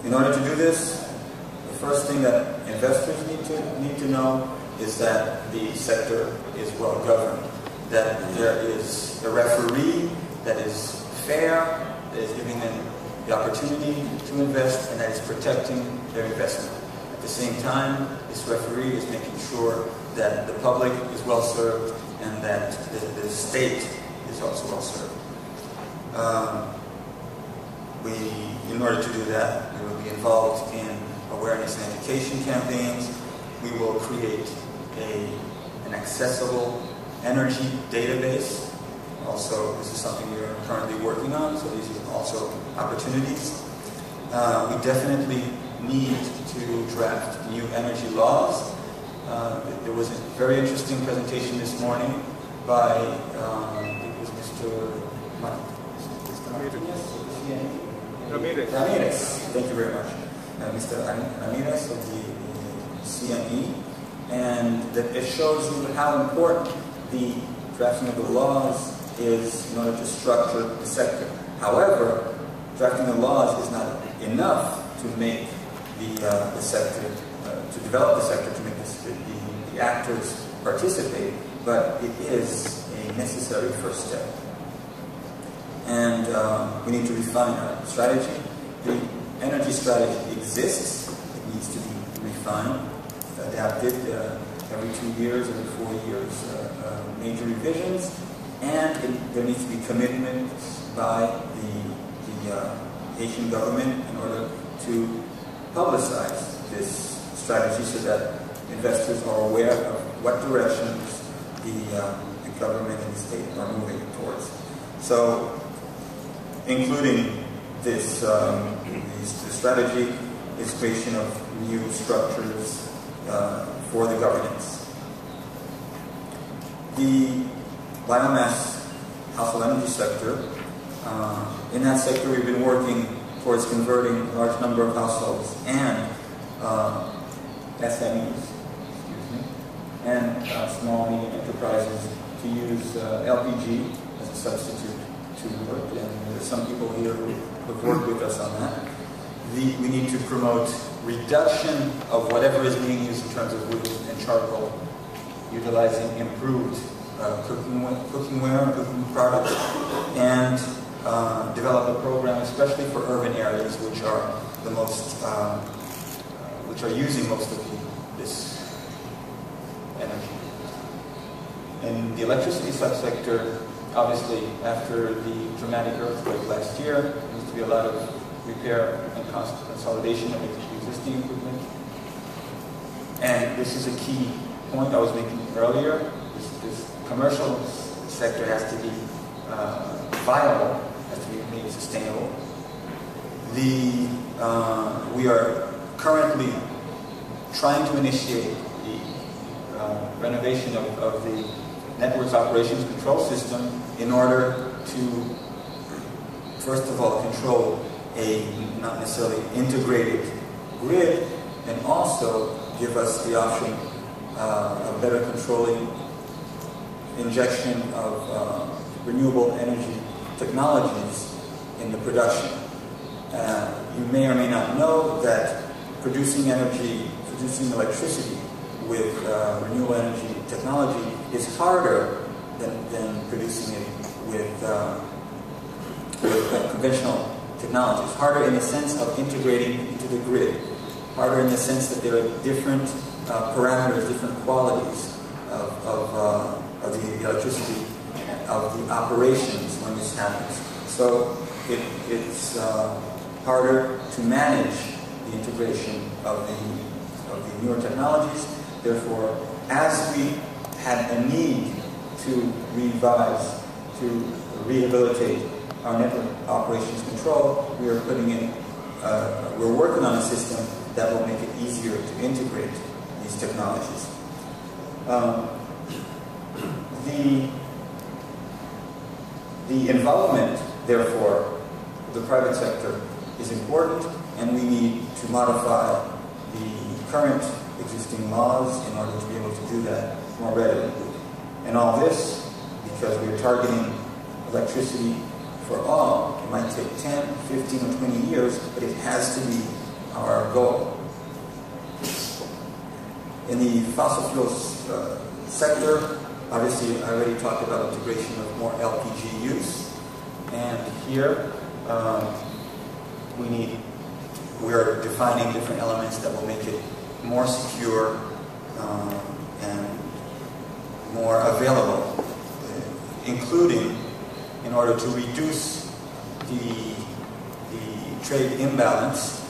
In order to do this, the first thing that investors need to know is that the sector is well governed, that there is a referee that is fair, that is giving them the opportunity to invest, and that is protecting their investment. At the same time, this referee is making sure that the public is well served and that the state is also well served. In order to do that, we will be involved in awareness and education campaigns. We will create an accessible energy database. Also, this is something we are currently working on, so these are also opportunities. We definitely need to draft new energy laws. There was a very interesting presentation this morning by, I think it was Mr. Ramirez. Thank you very much. Mr. Ramirez of the CME, and that it shows you how important the drafting of the laws is in order to structure the sector. However, drafting the laws is not enough to make the sector, to develop the sector, to make the actors participate, but it is a necessary first step. And we need to refine our strategy. The energy strategy exists. It needs to be refined, adapted every 2 years, every 4 years, major revisions, and there needs to be commitments by the Haitian government in order to publicize this strategy so that investors are aware of what directions the government and the state are moving towards. So, including this, the strategy is creation of new structures for the governance. The biomass household energy sector, in that sector we've been working towards converting a large number of households and SMEs, and small and medium enterprises to use LPG as a substitute to wood, and there's some people here who have worked with us on that. We need to promote reduction of whatever is being used in terms of wood and charcoal, utilizing improved cookware, cooking products, and develop a program especially for urban areas which are the most, which are using most of this energy. In the electricity subsector, obviously, after the dramatic earthquake last year, there needs to be a lot of repair and consolidation of existing equipment. And this is a key point I was making earlier. This commercial sector has to be viable, has to be made sustainable. We are currently trying to initiate the renovation of the network's operations control system in order to, first of all, control a not necessarily integrated grid, and also give us the option of better controlling injection of renewable energy technologies in the production. You may or may not know that producing electricity with renewable energy technology is harder than producing it with conventional technologies. Harder in the sense of integrating into the grid. Harder in the sense that there are different parameters, different qualities of the electricity, of the operations when this happens. So it's harder to manage the integration of the newer technologies. Therefore, as we had a need to revise, to rehabilitate our network operations control, we are putting in, we're working on a system that will make it easier to integrate these technologies. The involvement, therefore, of the private sector is important, and we need to modify the current existing laws in order to be able to do that more readily. And all this because we are targeting electricity for all. It might take 10, 15, or 20 years, but it has to be our goal. In the fossil fuels sector, obviously I already talked about integration of more LPG use, and here we are defining different elements that will make it more secure and more available, including in order to reduce the trade imbalance,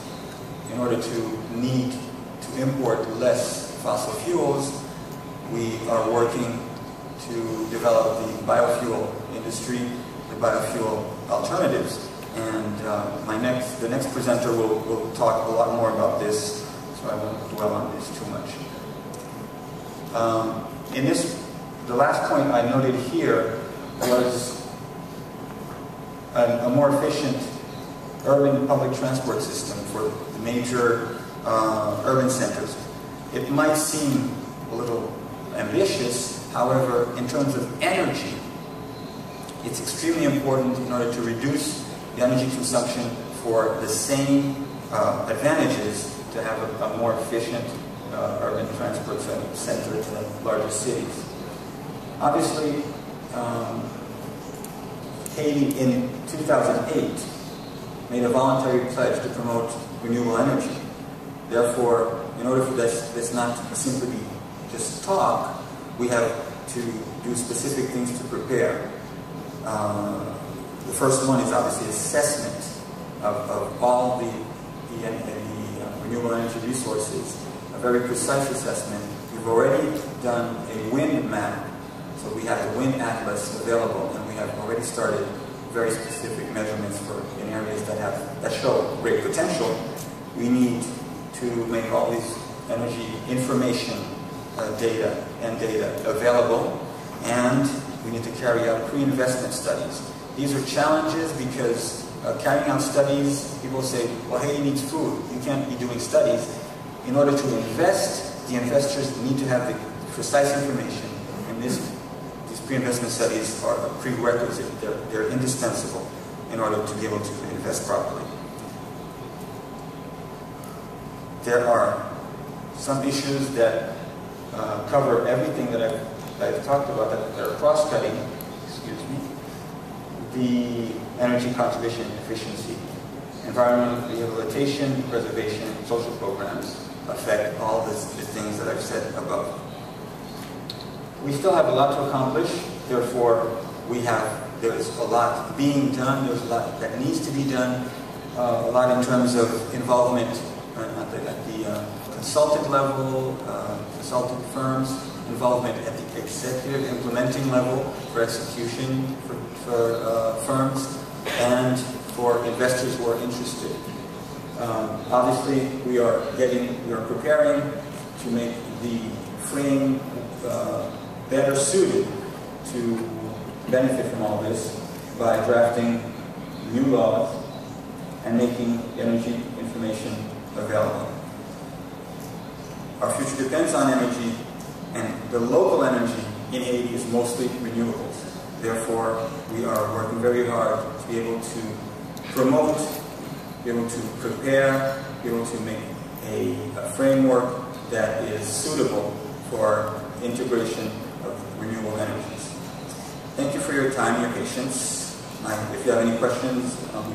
in order to need to import less fossil fuels. We are working to develop the biofuel industry, the biofuel alternatives, and the next presenter will talk a lot more about this, so I won't dwell on this too much. The last point I noted here was a more efficient urban public transport system for the major urban centers. It might seem a little ambitious, however, in terms of energy, it's extremely important in order to reduce the energy consumption for the same advantages to have a more efficient urban transport center in the larger cities. Obviously, Haiti in 2008 made a voluntary pledge to promote renewable energy. Therefore, in order for this not to simply be just talk, we have to do specific things to prepare. The first one is obviously assessment of all the renewable energy resources, a very precise assessment. We've already done a wind map, so we have the wind atlas available, and we have already started very specific measurements in areas that show great potential. We need to make all these energy information data available, and we need to carry out pre-investment studies. These are challenges because carrying out studies, people say, well, Haiti needs food. You can't be doing studies. In order to invest, the investors need to have the precise information, and these pre-investment studies are a prerequisite. They're indispensable in order to be able to invest properly. There are some issues that cover everything that I've talked about that are cross-cutting. Excuse me. The energy conservation and efficiency, environmental rehabilitation, preservation, social programs affect all the things that I've said above. We still have a lot to accomplish. Therefore, there's a lot being done. There's a lot that needs to be done. A lot in terms of involvement at the consultant level, consultant firms, involvement at the executive implementing level for execution for firms, and for investors who are interested. Obviously, we are preparing to make the frame better suited to benefit from all this by drafting new laws and making energy information available. Our future depends on energy, and the local energy in Haiti is mostly renewables. Therefore, we are working very hard to be able to promote, be able to prepare, be able to make a framework that is suitable for integration of renewable energies. Thank you for your time and your patience. If you have any questions, I'll be